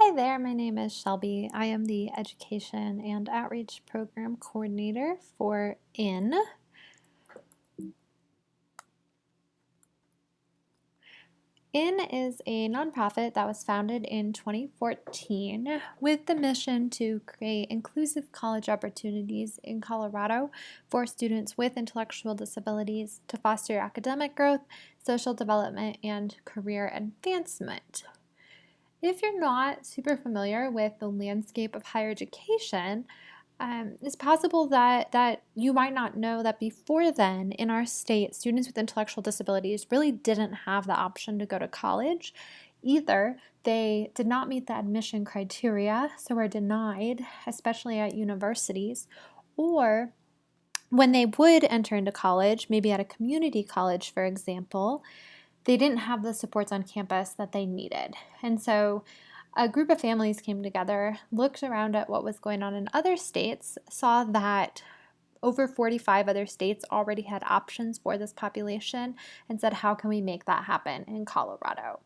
Hi there, my name is Shelby. I am the Education and Outreach Program Coordinator for IN. IN is a nonprofit that was founded in 2014 with the mission to create inclusive college opportunities in Colorado for students with intellectual disabilities to foster academic growth, social development, and career advancement. If you're not super familiar with the landscape of higher education, it's possible that you might not know that before then, in our state, students with intellectual disabilities really didn't have the option to go to college. Either they did not meet the admission criteria, so were denied, especially at universities, or when they would enter into college, maybe at a community college, for example, they didn't have the supports on campus that they needed. And so a group of families came together, looked around at what was going on in other states, saw that over 45 other states already had options for this population, and said, how can we make that happen in Colorado?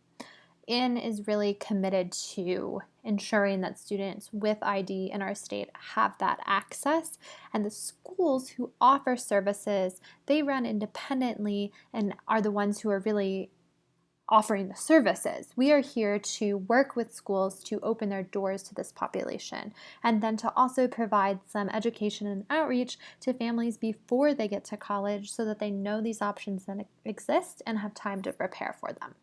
IN is really committed to ensuring that students with ID in our state have that access, and the schools who offer services, they run independently and are the ones who are really offering the services. We are here to work with schools to open their doors to this population, and then to also provide some education and outreach to families before they get to college so that they know these options then exist and have time to prepare for them.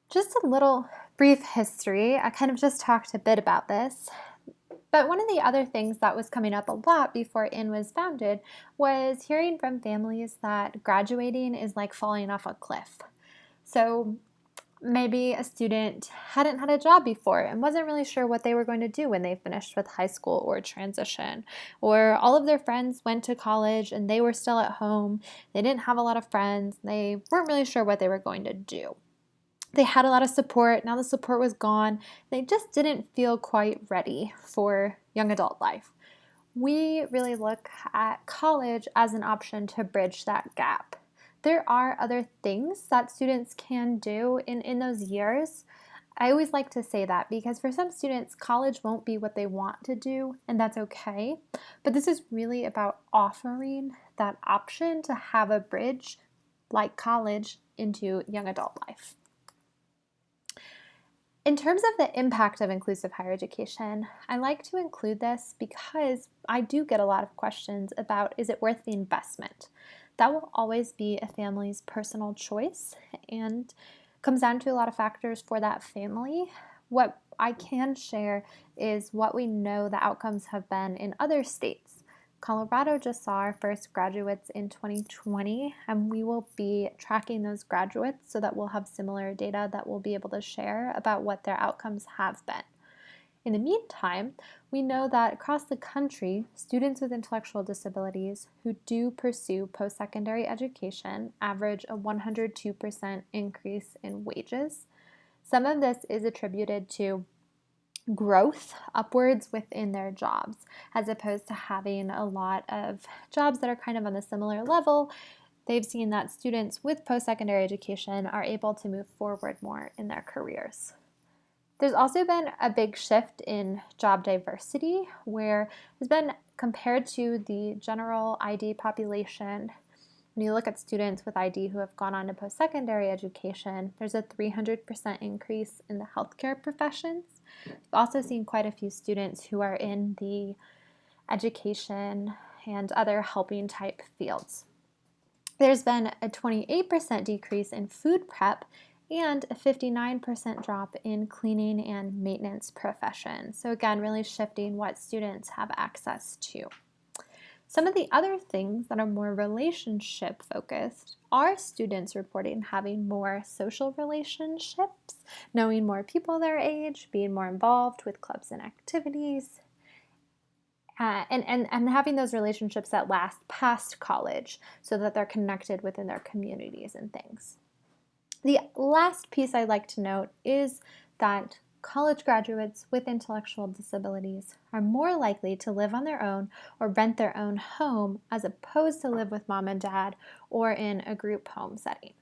Just a little brief history. I kind of just talked a bit about this. But one of the other things that was coming up a lot before IN was founded was hearing from families that graduating is like falling off a cliff. So maybe a student hadn't had a job before and wasn't really sure what they were going to do when they finished with high school or transition. Or all of their friends went to college and they were still at home. They didn't have a lot of friends. They weren't really sure what they were going to do. They had a lot of support. Now the support was gone. They just didn't feel quite ready for young adult life. We really look at college as an option to bridge that gap. There are other things that students can do in those years. I always like to say that because for some students, college won't be what they want to do, and that's okay. But this is really about offering that option to have a bridge like college into young adult life. In terms of the impact of inclusive higher education, I like to include this because I do get a lot of questions about, is it worth the investment? That will always be a family's personal choice and comes down to a lot of factors for that family. What I can share is what we know the outcomes have been in other states. Colorado just saw our first graduates in 2020, and we will be tracking those graduates so that we'll have similar data that we'll be able to share about what their outcomes have been. In the meantime, we know that across the country, students with intellectual disabilities who do pursue post-secondary education average a 102% increase in wages. Some of this is attributed to growth upwards within their jobs, as opposed to having a lot of jobs that are kind of on a similar level. They've seen that students with post-secondary education are able to move forward more in their careers. There's also been a big shift in job diversity, where there's been, compared to the general ID population, when you look at students with ID who have gone on to post-secondary education, there's a 300% increase in the healthcare professions. We've also seen quite a few students who are in the education and other helping type fields. There's been a 28% decrease in food prep and a 59% drop in cleaning and maintenance professions. So again, really shifting what students have access to. Some of the other things that are more relationship focused are students reporting having more social relationships, knowing more people their age, being more involved with clubs and activities, and having those relationships that last past college so that they're connected within their communities and things. The last piece I'd like to note is that college graduates with intellectual disabilities are more likely to live on their own or rent their own home as opposed to live with mom and dad or in a group home setting.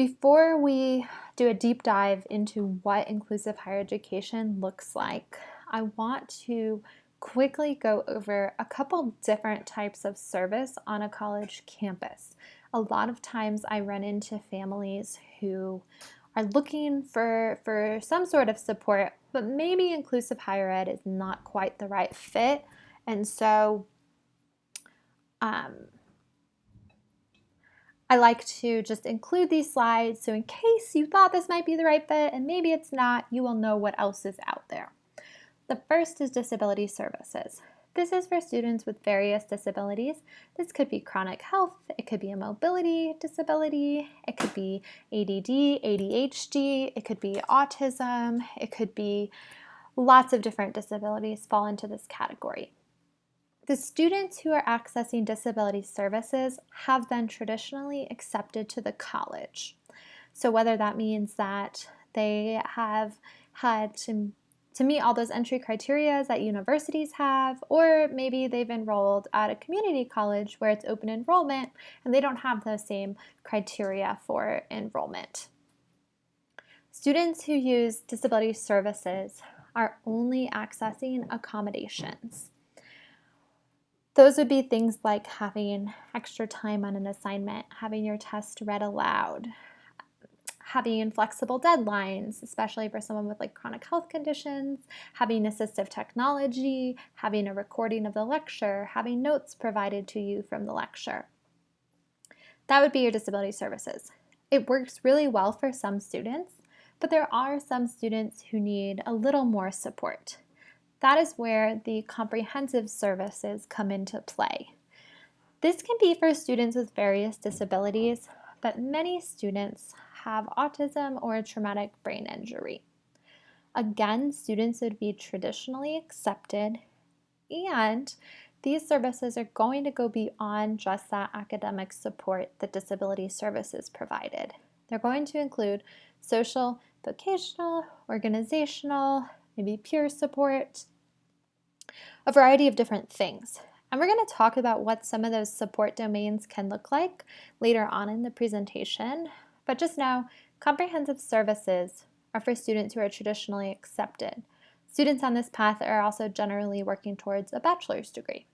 Before we do a deep dive into what inclusive higher education looks like, I want to quickly go over a couple different types of service on a college campus. A lot of times I run into families who are looking for some sort of support, but maybe inclusive higher ed is not quite the right fit. And so I like to just include these slides so in case you thought this might be the right fit and maybe it's not, you will know what else is out there. The first is disability services. This is for students with various disabilities. This could be chronic health, it could be a mobility disability, it could be ADD, ADHD, it could be autism, it could be lots of different disabilities fall into this category. The students who are accessing disability services have been traditionally accepted to the college. So whether that means that they have had to meet all those entry criteria that universities have, or maybe they've enrolled at a community college where it's open enrollment and they don't have those same criteria for enrollment. Students who use disability services are only accessing accommodations. Those would be things like having extra time on an assignment, having your test read aloud, having flexible deadlines, especially for someone with like chronic health conditions, having assistive technology, having a recording of the lecture, having notes provided to you from the lecture. That would be your disability services. It works really well for some students, but there are some students who need a little more support. That is where the comprehensive services come into play. This can be for students with various disabilities, but many students have autism or a traumatic brain injury. Again, students would be traditionally accepted, and these services are going to go beyond just that academic support that disability services provided. They're going to include social, vocational, organizational, maybe peer support, a variety of different things. And we're going to talk about what some of those support domains can look like later on in the presentation. But just know, comprehensive services are for students who are traditionally accepted. Students on this path are also generally working towards a bachelor's degree.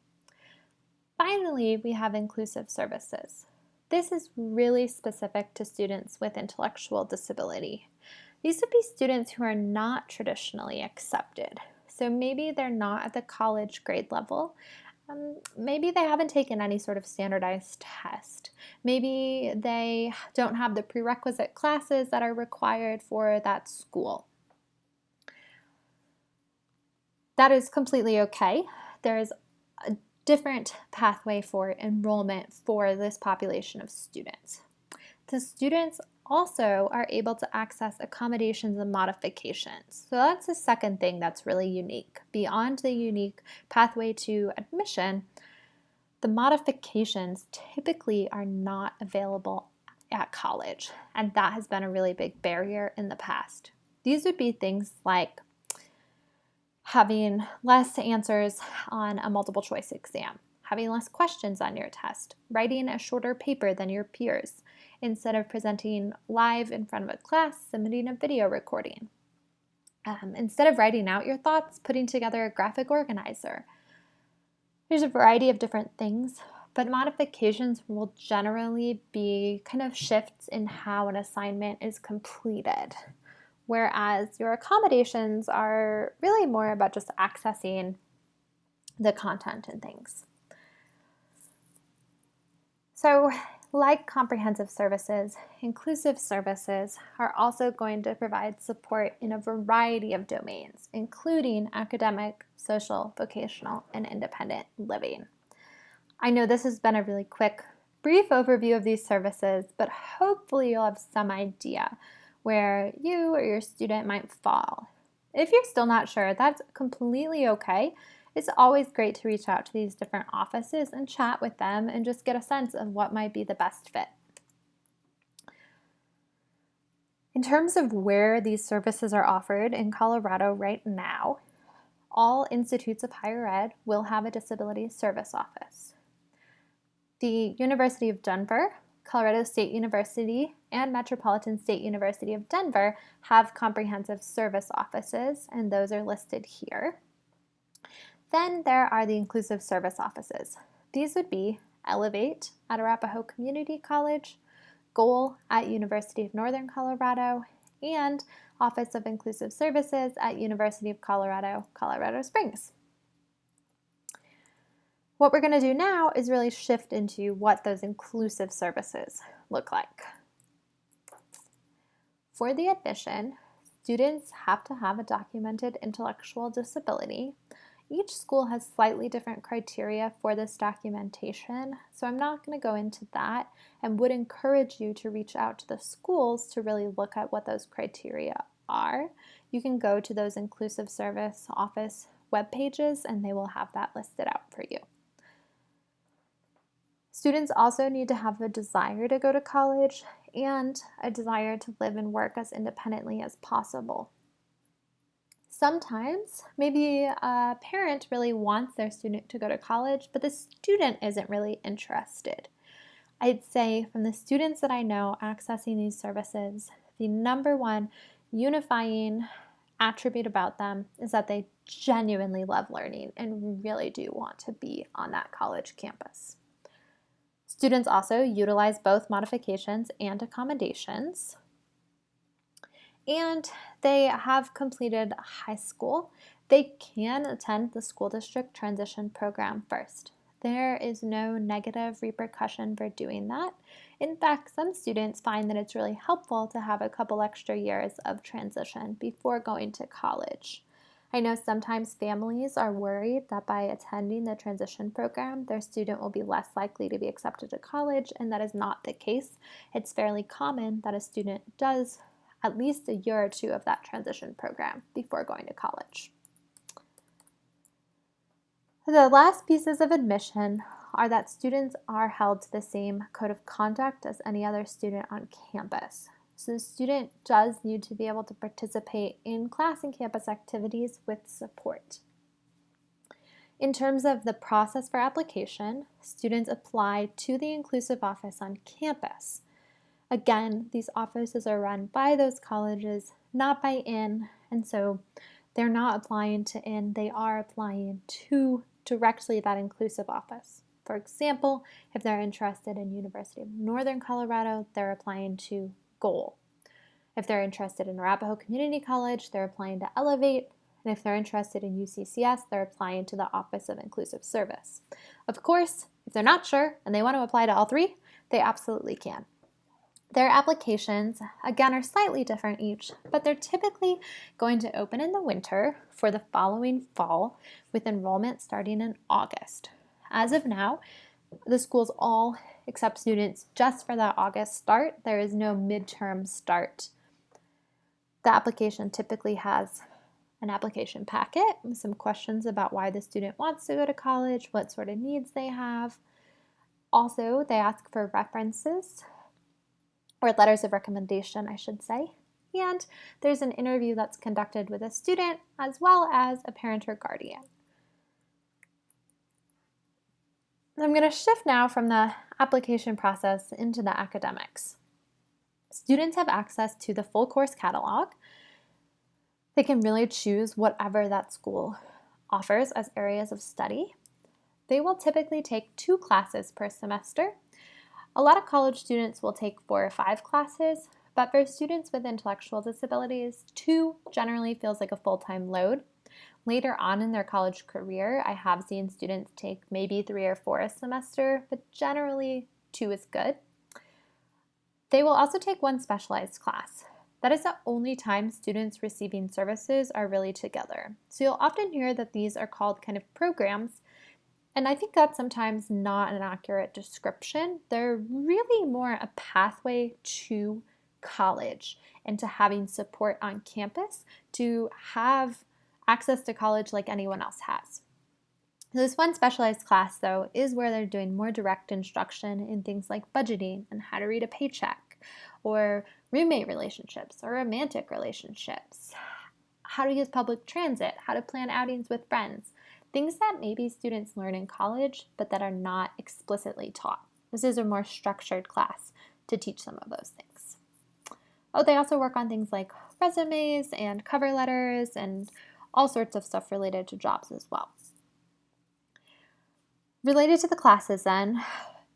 Finally, we have inclusive services. This is really specific to students with intellectual disability. These would be students who are not traditionally accepted. So maybe they're not at the college grade level. Maybe they haven't taken any sort of standardized test. Maybe they don't have the prerequisite classes that are required for that school. That is completely okay. There is a different pathway for enrollment for this population of students. The students also are able to access accommodations and modifications. So that's the second thing that's really unique. Beyond the unique pathway to admission, the modifications typically are not available at college, and that has been a really big barrier in the past. These would be things like having less answers on a multiple choice exam, having less questions on your test, writing a shorter paper than your peers, instead of presenting live in front of a class, submitting a video recording. Instead of writing out your thoughts, putting together a graphic organizer. There's a variety of different things, but modifications will generally be kind of shifts in how an assignment is completed, whereas your accommodations are really more about just accessing the content and things. So, like comprehensive services, inclusive services are also going to provide support in a variety of domains, including academic, social, vocational, and independent living. I know this has been a really quick, brief overview of these services, but hopefully you'll have some idea where you or your student might fall. If you're still not sure, that's completely okay. It's always great to reach out to these different offices and chat with them and just get a sense of what might be the best fit. In terms of where these services are offered in Colorado right now, all institutes of higher ed will have a disability service office. The University of Denver Colorado State University and Metropolitan State University of Denver have comprehensive service offices, and those are listed here. Then there are the inclusive service offices. These would be Elevate at Arapahoe Community College, Goal at University of Northern Colorado, and Office of Inclusive Services at University of Colorado, Colorado Springs. What we're going to do now is really shift into what those inclusive services look like. For the admission, students have to have a documented intellectual disability. Each school has slightly different criteria for this documentation, so I'm not going to go into that and would encourage you to reach out to the schools to really look at what those criteria are. You can go to those inclusive service office web pages and they will have that listed out for you. Students also need to have a desire to go to college and a desire to live and work as independently as possible. Sometimes, maybe a parent really wants their student to go to college, but the student isn't really interested. I'd say from the students that I know accessing these services, the number one unifying attribute about them is that they genuinely love learning and really do want to be on that college campus. Students also utilize both modifications and accommodations, and they have completed high school. They can attend the school district transition program first. There is no negative repercussion for doing that. In fact, some students find that it's really helpful to have a couple extra years of transition before going to college. I know sometimes families are worried that by attending the transition program, their student will be less likely to be accepted to college, and that is not the case. It's fairly common that a student does at least a year or two of that transition program before going to college. The last pieces of admission are that students are held to the same code of conduct as any other student on campus. So the student does need to be able to participate in class and campus activities with support. In terms of the process for application, students apply to the inclusive office on campus. Again, these offices are run by those colleges, not by IN, and so they're not applying to IN, they are applying to directly that inclusive office. For example, if they're interested in University of Northern Colorado, they're applying to Goal. If they're interested in Arapahoe Community College, they're applying to Elevate, and if they're interested in UCCS, they're applying to the Office of Inclusive Service. Of course, if they're not sure and they want to apply to all three, they absolutely can. Their applications, again, are slightly different each, but they're typically going to open in the winter for the following fall, with enrollment starting in August. As of now, the schools all accept students just for that August start. There is no midterm start. The application typically has an application packet with some questions about why the student wants to go to college, what sort of needs they have. Also, they ask for references, or letters of recommendation, I should say. And there's an interview that's conducted with a student as well as a parent or guardian. I'm going to shift now from the application process into the academics. Students have access to the full course catalog. They can really choose whatever that school offers as areas of study. They will typically take 2 classes per semester. A lot of college students will take 4 or 5 classes, but for students with intellectual disabilities, 2 generally feels like a full-time load. Later on in their college career, I have seen students take maybe 3 or 4 a semester, but generally 2 is good. They will also take 1 specialized class. That is the only time students receiving services are really together. So you'll often hear that these are called kind of programs, and I think that's sometimes not an accurate description. They're really more a pathway to college and to having support on campus to have access to college like anyone else has. This 1 specialized class, though, is where they're doing more direct instruction in things like budgeting and how to read a paycheck, or roommate relationships or romantic relationships, how to use public transit, how to plan outings with friends, things that maybe students learn in college but that are not explicitly taught. This is a more structured class. to teach some of those things. Oh, they also work on things like resumes and cover letters and all sorts of stuff related to jobs as well. Related to the classes then,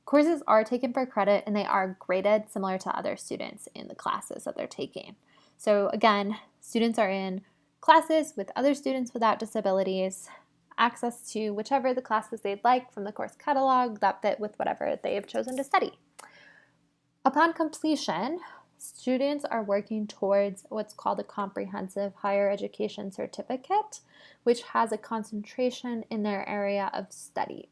courses are taken for credit and they are graded similar to other students in the classes that they're taking. So again, students are in classes with other students without disabilities, access to whichever the classes they'd like from the course catalog that fit with whatever they have chosen to study. Upon completion, students are working towards what's called a comprehensive higher education certificate, which has a concentration in their area of study.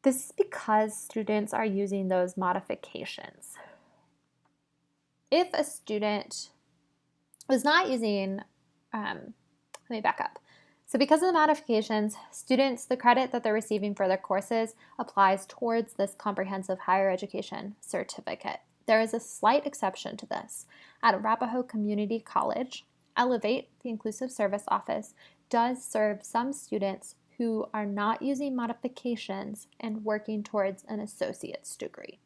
This is because students are using those modifications. If a student was not using, let me back up. So because of the modifications, students, the credit that they're receiving for their courses applies towards this comprehensive higher education certificate. There is a slight exception to this. At Arapahoe Community College, Elevate, the Inclusive Service Office, does serve some students who are not using modifications and working towards an associate's degree.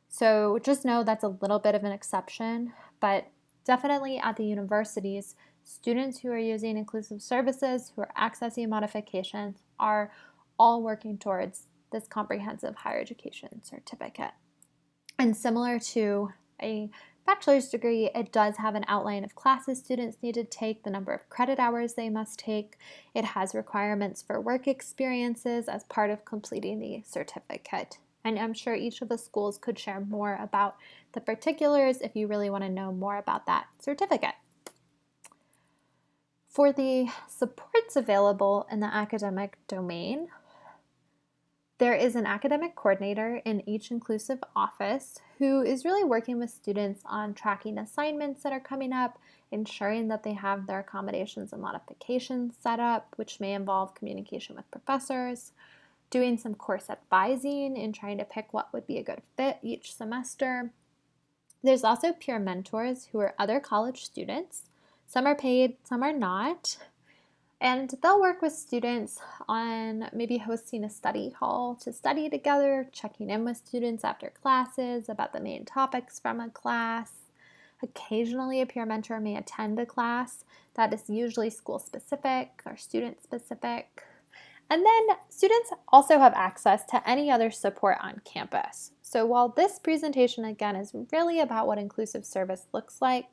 So just know that's a little bit of an exception, but definitely at the universities, students who are using inclusive services, who are accessing modifications, are all working towards this comprehensive higher education certificate. And similar to a bachelor's degree, it does have an outline of classes students need to take, the number of credit hours they must take. It has requirements for work experiences as part of completing the certificate. And I'm sure each of the schools could share more about the particulars if you really want to know more about that certificate. For the supports available in the academic domain, there is an academic coordinator in each inclusive office who is really working with students on tracking assignments that are coming up, ensuring that they have their accommodations and modifications set up, which may involve communication with professors, doing some course advising and trying to pick what would be a good fit each semester. There's also peer mentors who are other college students. Some are paid, some are not. And they'll work with students on maybe hosting a study hall to study together, checking in with students after classes about the main topics from a class. Occasionally, a peer mentor may attend a class that is usually school-specific or student-specific. And then students also have access to any other support on campus. So while this presentation, again, is really about what inclusive service looks like,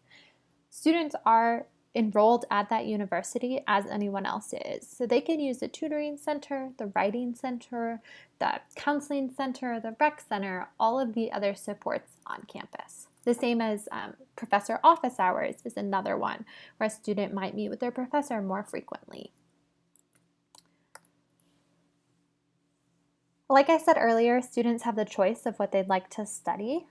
students are enrolled at that university as anyone else is. So they can use the tutoring center, the writing center, the counseling center, the rec center, all of the other supports on campus. The same as professor office hours is another one where a student might meet with their professor more frequently. Like I said earlier, students have the choice of what they'd like to study.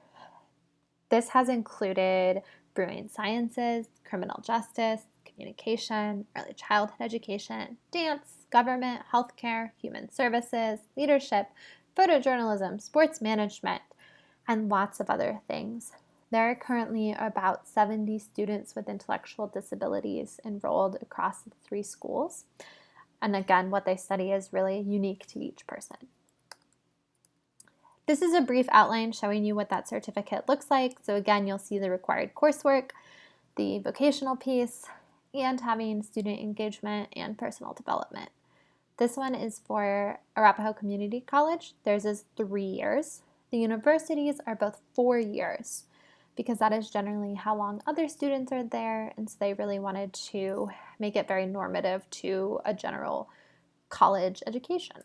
This has included brewing sciences, criminal justice, communication, early childhood education, dance, government, healthcare, human services, leadership, photojournalism, sports management, and lots of other things. There are currently about 70 students with intellectual disabilities enrolled across the 3 schools. And again, what they study is really unique to each person. This is a brief outline showing you what that certificate looks like. So again, you'll see the required coursework, the vocational piece, and having student engagement and personal development. This one is for Arapahoe Community College. Theirs is 3 years. The universities are both 4 years because that is generally how long other students are there, and so they really wanted to make it very normative to a general college education.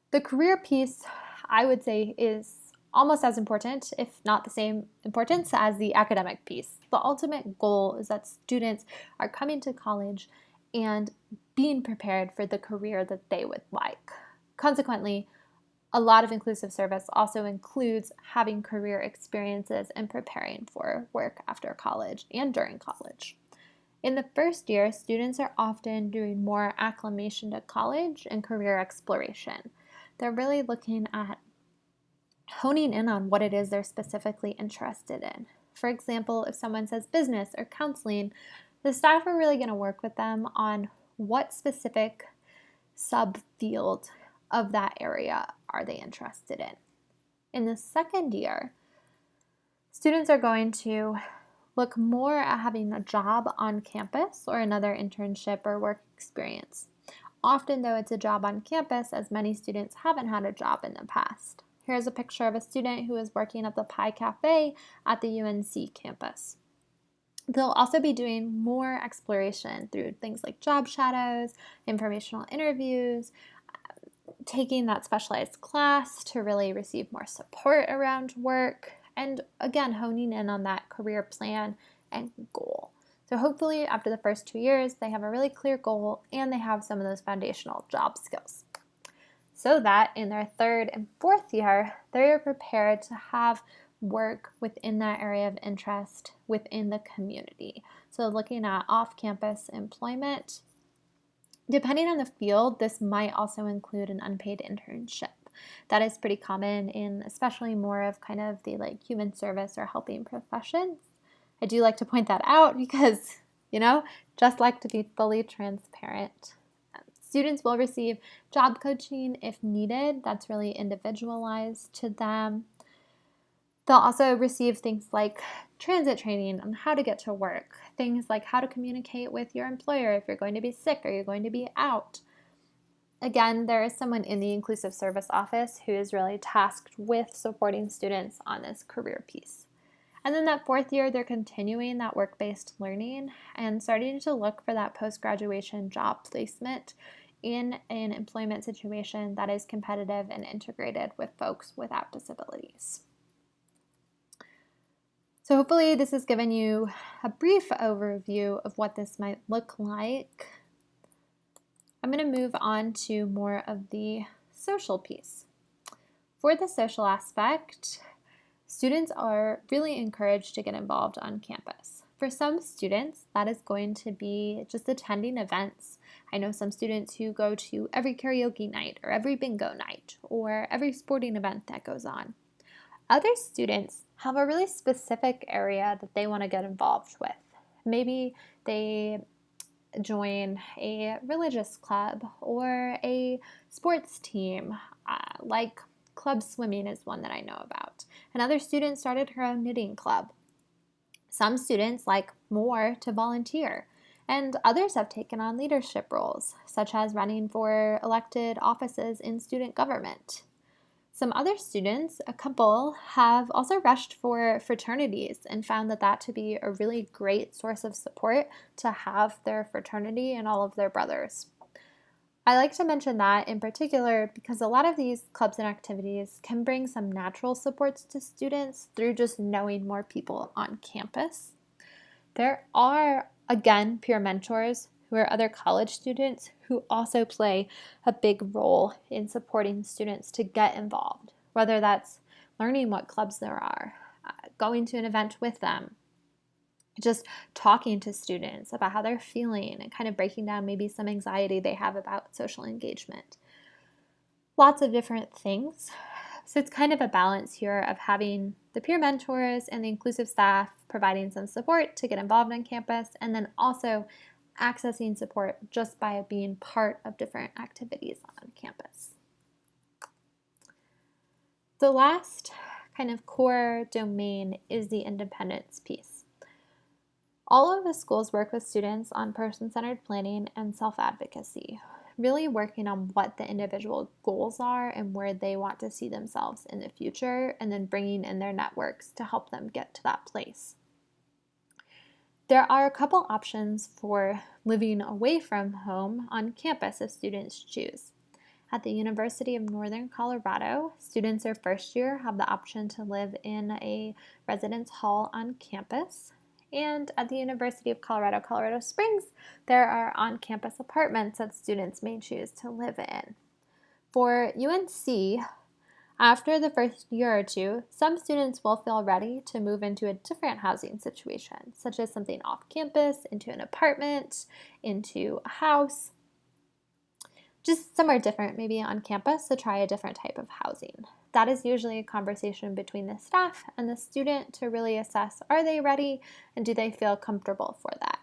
The career piece, I would say, is almost as important, if not the same importance, as the academic piece. The ultimate goal is that students are coming to college and being prepared for the career that they would like. Consequently, a lot of inclusive service also includes having career experiences and preparing for work after college and during college. In the first year, students are often doing more acclimation to college and career exploration. They're really looking at honing in on what it is they're specifically interested in. For example, if someone says business or counseling, the staff are really going to work with them on what specific subfield of that area are they interested in. In the second year, students are going to look more at having a job on campus or another internship or work experience. Often, though, it's a job on campus, as many students haven't had a job in the past. Here's a picture of a student who is working at the Pie Cafe at the UNC campus. They'll also be doing more exploration through things like job shadows, informational interviews, taking that specialized class to really receive more support around work, and again, honing in on that career plan and goal. So hopefully after the first 2 years, they have a really clear goal and they have some of those foundational job skills, so that in their third and fourth year, they're prepared to have work within that area of interest within the community. So looking at off-campus employment. Depending on the field, this might also include an unpaid internship. That is pretty common in especially more of kind of the like human service or helping professions. I do like to point that out because, just like to be fully transparent. Students will receive job coaching if needed. That's really individualized to them. They'll also receive things like transit training on how to get to work, things like how to communicate with your employer if you're going to be sick or you're going to be out. Again, there is someone in the Inclusive Service Office who is really tasked with supporting students on this career piece. And then that fourth year, they're continuing that work-based learning and starting to look for that post-graduation job placement in an employment situation that is competitive and integrated with folks without disabilities. So hopefully this has given you a brief overview of what this might look like. I'm going to move on to more of the social piece. For the social aspect, students are really encouraged to get involved on campus. For some students, that is going to be just attending events. I know some students who go to every karaoke night or every bingo night or every sporting event that goes on. Other students have a really specific area that they want to get involved with. Maybe they join a religious club or a sports team, like club swimming is one that I know about. Another student started her own knitting club. Some students like more to volunteer, and others have taken on leadership roles, such as running for elected offices in student government. Some other students, a couple, have also rushed for fraternities and found that to be a really great source of support to have their fraternity and all of their brothers. I like to mention that in particular because a lot of these clubs and activities can bring some natural supports to students through just knowing more people on campus. There are, again, peer mentors who are other college students who also play a big role in supporting students to get involved, whether that's learning what clubs there are, going to an event with them, just talking to students about how they're feeling and kind of breaking down maybe some anxiety they have about social engagement. Lots of different things. So it's kind of a balance here of having the peer mentors and the inclusive staff providing some support to get involved on campus, and then also accessing support just by being part of different activities on campus. The last kind of core domain is the independence piece. All of the schools work with students on person-centered planning and self-advocacy, really working on what the individual goals are and where they want to see themselves in the future, and then bringing in their networks to help them get to that place. There are a couple options for living away from home on campus if students choose. At the University of Northern Colorado, students their first year have the option to live in a residence hall on campus. And at the University of Colorado, Colorado Springs, there are on-campus apartments that students may choose to live in. For UNC, after the first year or two, some students will feel ready to move into a different housing situation, such as something off campus, into an apartment, into a house, just somewhere different, maybe on campus, to try a different type of housing. That is usually a conversation between the staff and the student to really assess, are they ready and do they feel comfortable for that?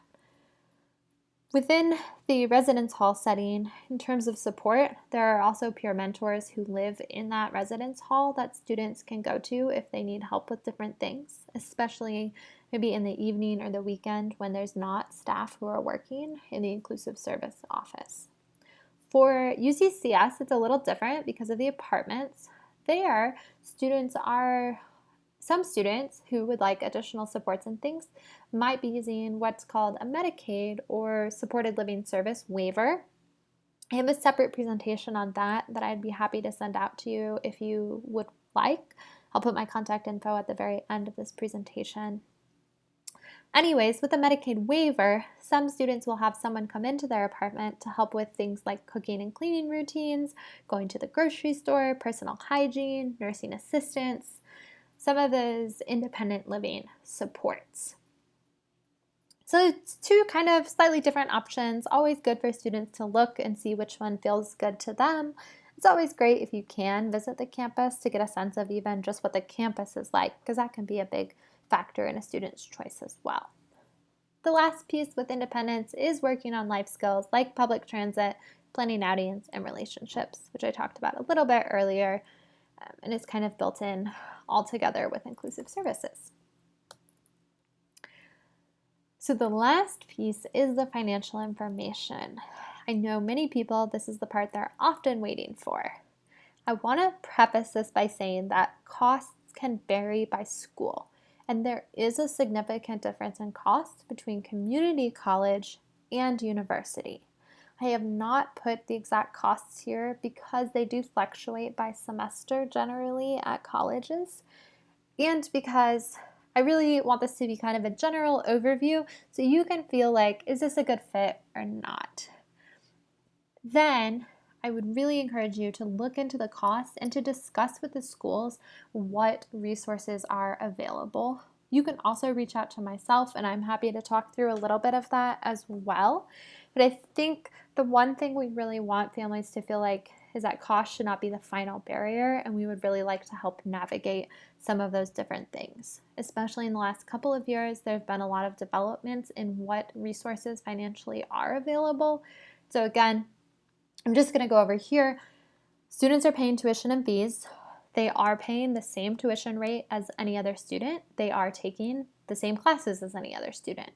Within the residence hall setting, in terms of support, there are also peer mentors who live in that residence hall that students can go to if they need help with different things, especially maybe in the evening or the weekend when there's not staff who are working in the inclusive service office. For UCCS, it's a little different because of the apartments. There, some students who would like additional supports and things might be using what's called a Medicaid or supported living service waiver. I have a separate presentation on that I'd be happy to send out to you if you would like. I'll put my contact info at the very end of this presentation. Anyways, with a Medicaid waiver, some students will have someone come into their apartment to help with things like cooking and cleaning routines, going to the grocery store, personal hygiene, nursing assistance, some of those independent living supports. So it's two kind of slightly different options. Always good for students to look and see which one feels good to them. It's always great if you can visit the campus to get a sense of even just what the campus is like, because that can be a big factor in a student's choice as well. The last piece with independence is working on life skills like public transit, planning outings, and relationships, which I talked about a little bit earlier, and it's kind of built in all together with inclusive services. So the last piece is the financial information. I know many people, this is the part they're often waiting for. I want to preface this by saying that costs can vary by school, and there is a significant difference in cost between community college and university. I have not put the exact costs here because they do fluctuate by semester generally at colleges, and because I really want this to be kind of a general overview so you can feel like, is this a good fit or not? Then I would really encourage you to look into the costs and to discuss with the schools what resources are available. You can also reach out to myself, and I'm happy to talk through a little bit of that as well. But I think the one thing we really want families to feel like is that cost should not be the final barrier, and we would really like to help navigate some of those different things. Especially in the last couple of years, there have been a lot of developments in what resources financially are available. So again, I'm just going to go over here. Students are paying tuition and fees. They are paying the same tuition rate as any other student. They are taking the same classes as any other student.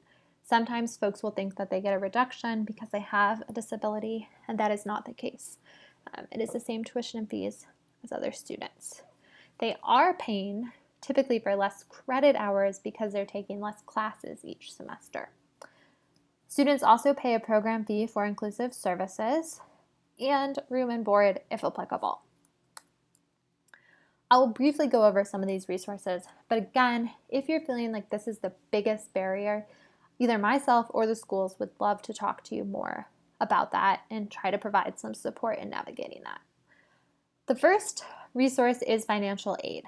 Sometimes folks will think that they get a reduction because they have a disability, and that is not the case. It is the same tuition and fees as other students. They are paying typically for less credit hours because they're taking less classes each semester. Students also pay a program fee for inclusive services and room and board if applicable. I will briefly go over some of these resources, but again, if you're feeling like this is the biggest barrier, either myself or the schools would love to talk to you more about that and try to provide some support in navigating that. The first resource is financial aid.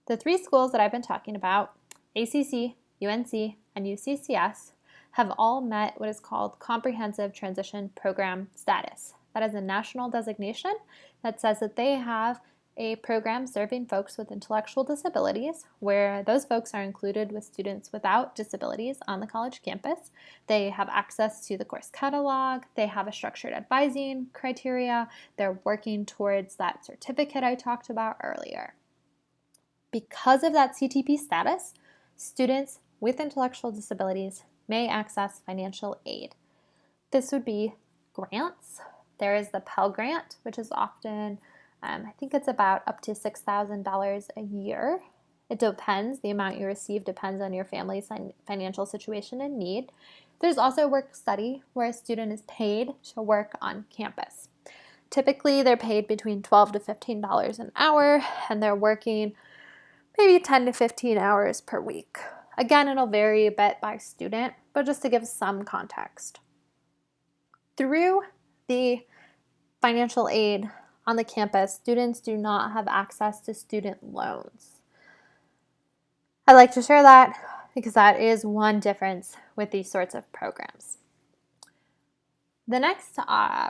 The three schools that I've been talking about, ACC, UNC, and UCCS, have all met what is called Comprehensive Transition Program status. That is a national designation that says that they have a program serving folks with intellectual disabilities, where those folks are included with students without disabilities on the college campus. They have access to the course catalog. They have a structured advising criteria. They're working towards that certificate I talked about earlier. Because of that CTP status, students with intellectual disabilities may access financial aid. This would be grants. There is the Pell Grant, which is often, I think it's about up to $6,000 a year. It depends. The amount you receive depends on your family's financial situation and need. There's also work study, where a student is paid to work on campus. Typically, they're paid between $12 to $15 an hour, and they're working maybe 10 to 15 hours per week. Again, it'll vary a bit by student, but just to give some context. Through the financial aid on the campus, students do not have access to student loans. I like to share that because that is one difference with these sorts of programs. The next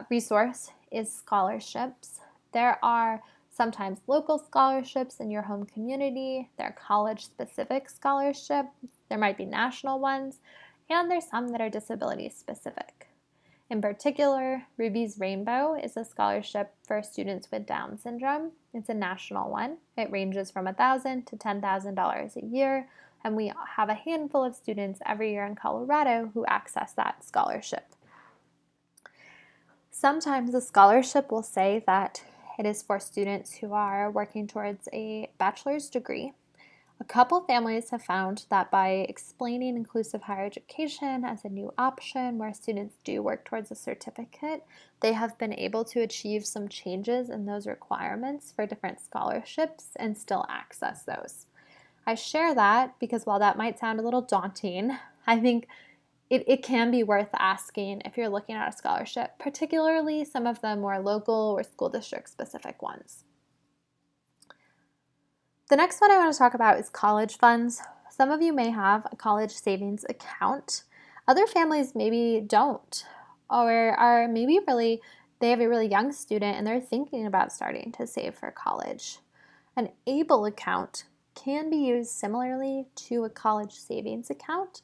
resource is scholarships. There are sometimes local scholarships in your home community. There are college-specific scholarships. There might be national ones, and there's some that are disability-specific. In particular, Ruby's Rainbow is a scholarship for students with Down syndrome. It's a national one. It ranges from $1,000 to $10,000 a year, and we have a handful of students every year in Colorado who access that scholarship. Sometimes the scholarship will say that it is for students who are working towards a bachelor's degree. A couple families have found that by explaining inclusive higher education as a new option where students do work towards a certificate, they have been able to achieve some changes in those requirements for different scholarships and still access those. I share that because while that might sound a little daunting, I think it can be worth asking if you're looking at a scholarship, particularly some of the more local or school district specific ones. The next one I want to talk about is college funds. Some of you may have a college savings account. Other families maybe don't, or are maybe they have a really young student and they're thinking about starting to save for college. An ABLE account can be used similarly to a college savings account,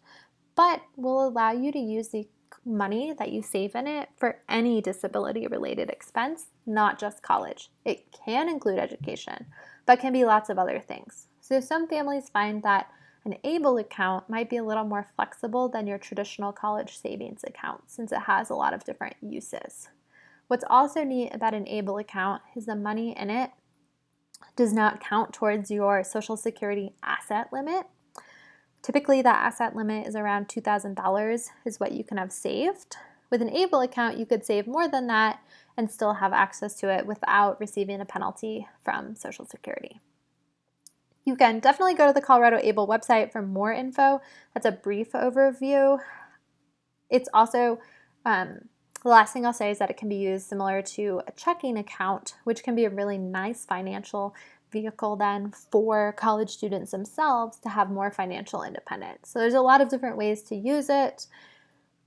but will allow you to use the money that you save in it for any disability-related expense, not just college. It can include education, but can be lots of other things. So some families find that an ABLE account might be a little more flexible than your traditional college savings account since it has a lot of different uses. What's also neat about an ABLE account is the money in it does not count towards your Social Security asset limit. Typically, that asset limit is around $2,000 is what you can have saved. With an ABLE account, you could save more than that and still have access to it without receiving a penalty from Social Security. You can definitely go to the Colorado ABLE website for more info. That's a brief overview. It's also, the last thing I'll say is that it can be used similar to a checking account, which can be a really nice financial vehicle then for college students themselves to have more financial independence. So there's a lot of different ways to use it.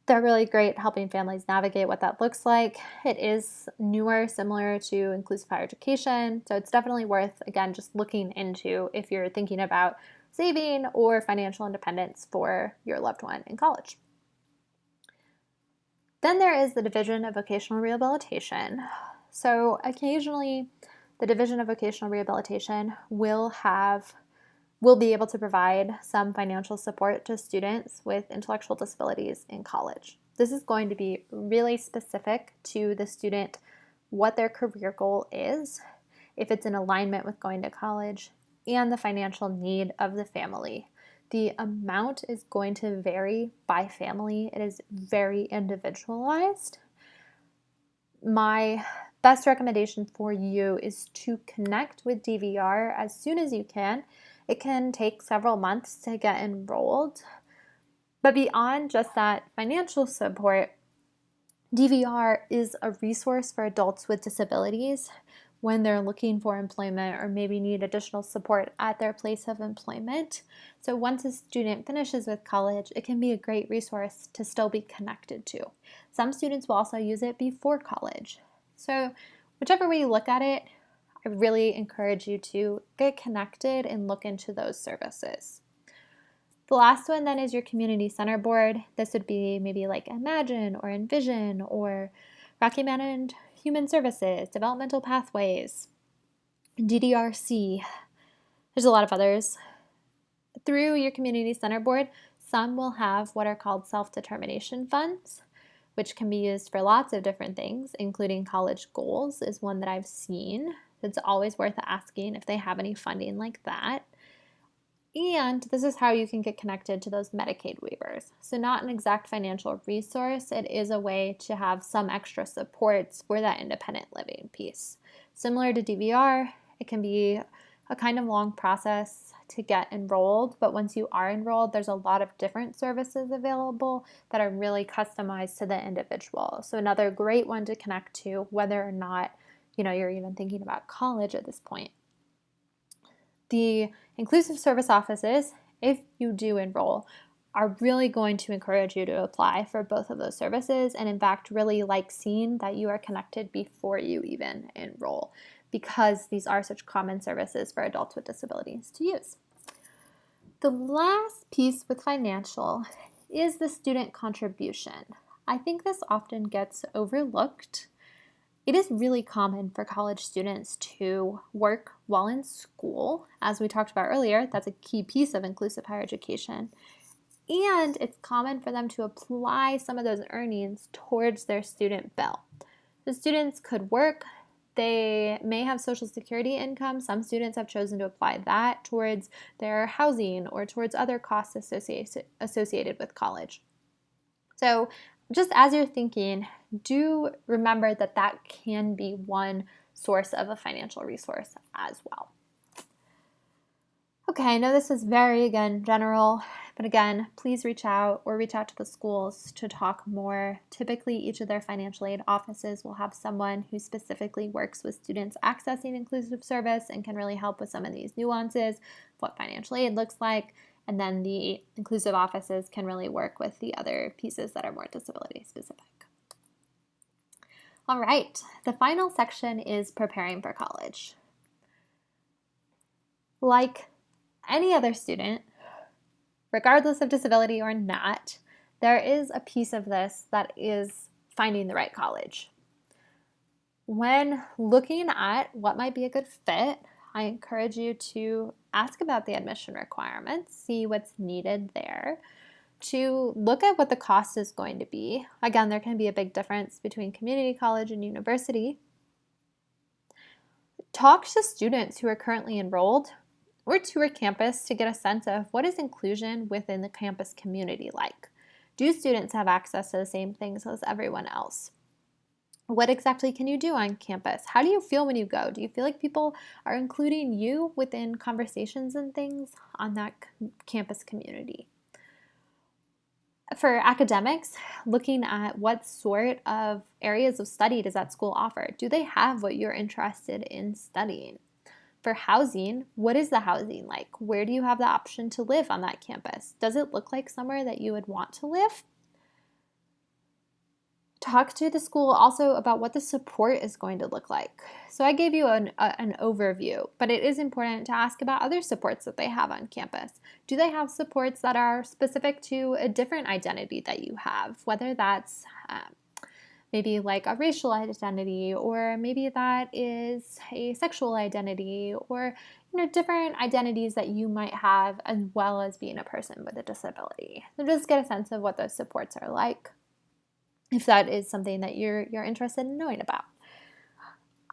They're really great helping families navigate what that looks like. It is newer, similar to inclusive higher education, so it's definitely worth, again, just looking into if you're thinking about saving or financial independence for your loved one in college. Then there is the Division of Vocational Rehabilitation. So occasionally, the Division of Vocational Rehabilitation will be able to provide some financial support to students with intellectual disabilities in college. This is going to be really specific to the student, what their career goal is, if it's in alignment with going to college, and the financial need of the family. The amount is going to vary by family. It is very individualized. My best recommendation for you is to connect with DVR as soon as you can. It can take several months to get enrolled, but beyond just that financial support, DVR is a resource for adults with disabilities when they're looking for employment or maybe need additional support at their place of employment. So once a student finishes with college, it can be a great resource to still be connected to. Some students will also use it before college. So whichever way you look at it, I really encourage you to get connected and look into those services. The last one then is your community center board. This would be maybe like Imagine or Envision or Rocky Mountain Human Services, Developmental Pathways, DDRC. There's a lot of others. Through your community center board, some will have what are called self-determination funds, which can be used for lots of different things, including college goals is one that I've seen. It's always worth asking if they have any funding like that. And this is how you can get connected to those Medicaid waivers. So not an exact financial resource, it is a way to have some extra supports for that independent living piece. Similar to DVR, it can be a kind of long process to get enrolled, but once you are enrolled, there's a lot of different services available that are really customized to the individual. So another great one to connect to, whether or not you're even thinking about college at this point. The inclusive service offices, if you do enroll, are really going to encourage you to apply for both of those services, and in fact really like seeing that you are connected before you even enroll, because these are such common services for adults with disabilities to use. The last piece with financial is the student contribution. I think this often gets overlooked. It is really common for college students to work while in school. As we talked about earlier, that's a key piece of inclusive higher education. And it's common for them to apply some of those earnings towards their student bill. The students could work. They may have Social Security income. Some students have chosen to apply that towards their housing or towards other costs associated with college. So just as you're thinking, do remember that that can be one source of a financial resource as well. Okay, I know this is very, again, general, but again, please reach out to the schools to talk more. Typically, each of their financial aid offices will have someone who specifically works with students accessing inclusive service and can really help with some of these nuances, what financial aid looks like, and then the inclusive offices can really work with the other pieces that are more disability specific. All right, the final section is preparing for college. Like any other student, regardless of disability or not, there is a piece of this that is finding the right college. When looking at what might be a good fit, I encourage you to ask about the admission requirements, see what's needed there, to look at what the cost is going to be. Again, there can be a big difference between community college and university. Talk to students who are currently enrolled or tour campus to get a sense of what is inclusion within the campus community like. Do students have access to the same things as everyone else? What exactly can you do on campus? How do you feel when you go? Do you feel like people are including you within conversations and things on that campus community? For academics, looking at what sort of areas of study does that school offer? Do they have what you're interested in studying? For housing, what is the housing like? Where do you have the option to live on that campus? Does it look like somewhere that you would want to live? Talk to the school also about what the support is going to look like. So I gave you an overview, but it is important to ask about other supports that they have on campus. Do they have supports that are specific to a different identity that you have, whether that's maybe like a racial identity, or maybe that is a sexual identity, or different identities that you might have, as well as being a person with a disability. So just get a sense of what those supports are like, if that is something that you're interested in knowing about.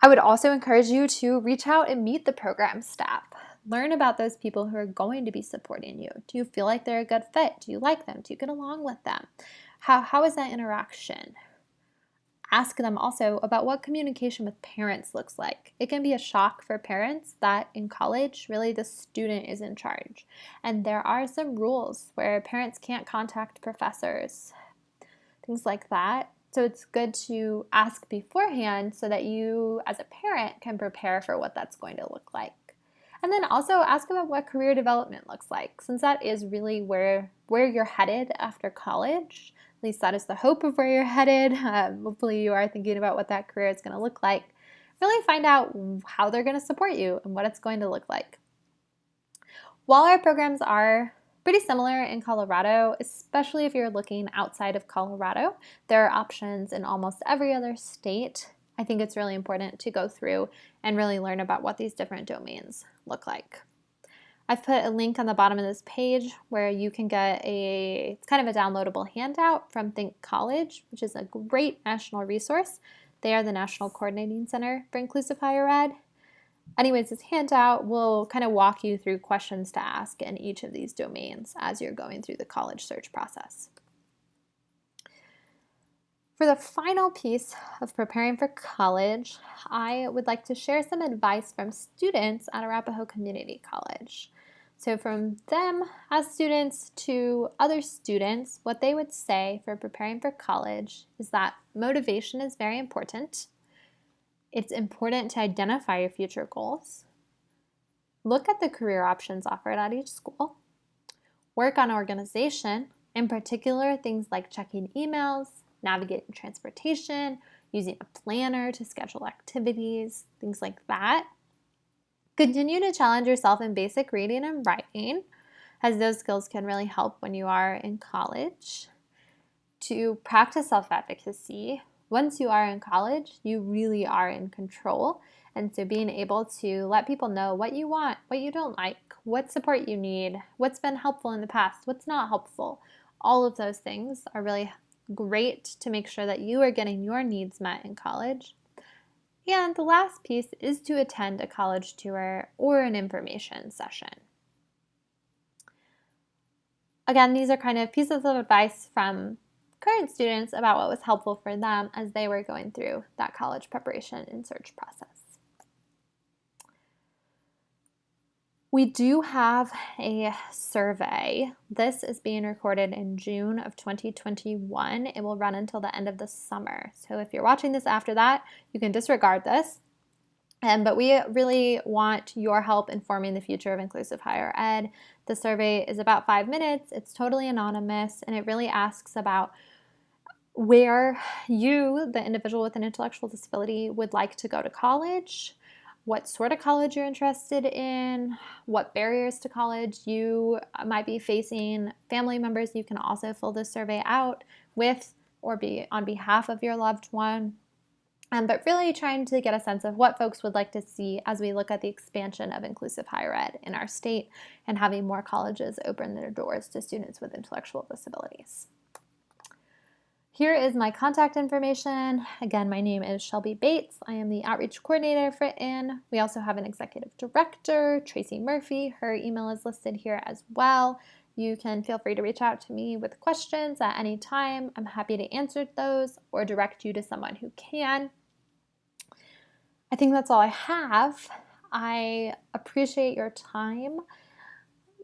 I would also encourage you to reach out and meet the program staff. Learn about those people who are going to be supporting you. Do you feel like they're a good fit? Do you like them? Do you get along with them? How is that interaction? Ask them also about what communication with parents looks like. It can be a shock for parents that in college, really the student is in charge. And there are some rules where parents can't contact professors, things like that. So it's good to ask beforehand so that you as a parent can prepare for what that's going to look like. And then also ask about what career development looks like, since that is really where you're headed after college. At least that is the hope of where you're headed. Hopefully you are thinking about what that career is going to look like. Really find out how they're going to support you and what it's going to look like. While our programs are pretty similar in Colorado, especially if you're looking outside of Colorado, there are options in almost every other state. I think it's really important to go through and really learn about what these different domains look like. I've put a link on the bottom of this page where you can get it's kind of a downloadable handout from Think College, which is a great national resource. They are the National Coordinating Center for Inclusive Higher Ed. Anyways, this handout will kind of walk you through questions to ask in each of these domains as you're going through the college search process. For the final piece of preparing for college, I would like to share some advice from students at Arapahoe Community College. So from them as students to other students, what they would say for preparing for college is that motivation is very important. It's important to identify your future goals. Look at the career options offered at each school. Work on organization, in particular things like checking emails, navigating transportation, using a planner to schedule activities, things like that. Continue to challenge yourself in basic reading and writing, as those skills can really help when you are in college. to practice self-advocacy. Once you are in college, you really are in control. And so being able to let people know what you want, what you don't like, what support you need, what's been helpful in the past, what's not helpful, all of those things are really great to make sure that you are getting your needs met in college. And the last piece is to attend a college tour or an information session. Again, these are kind of pieces of advice from current students about what was helpful for them as they were going through that college preparation and search process. We do have a survey. This is being recorded in June of 2021. It will run until the end of the summer. So if you're watching this after that, you can disregard this. But we really want your help informing the future of inclusive higher ed. The survey is about 5 minutes. It's totally anonymous, and it really asks about where you, the individual with an intellectual disability, would like to go to college, what sort of college you're interested in, what barriers to college you might be facing, family members you can also fill this survey out with or be on behalf of your loved one. But really trying to get a sense of what folks would like to see as we look at the expansion of inclusive higher ed in our state and having more colleges open their doors to students with intellectual disabilities. Here is my contact information. Again, my name is Shelby Bates. I am the outreach coordinator for IN. We also have an executive director, Tracy Murphy. Her email is listed here as well. You can feel free to reach out to me with questions at any time. I'm happy to answer those or direct you to someone who can. I think that's all I have. I appreciate your time.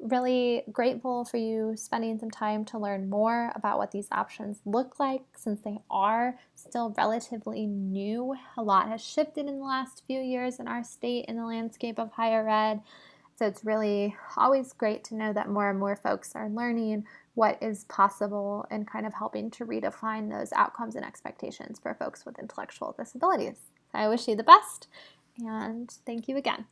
Really grateful for you spending some time to learn more about what these options look like since they are still relatively new. A lot has shifted in the last few years in our state in the landscape of higher ed. So it's really always great to know that more and more folks are learning what is possible and kind of helping to redefine those outcomes and expectations for folks with intellectual disabilities. I wish you the best, and thank you again.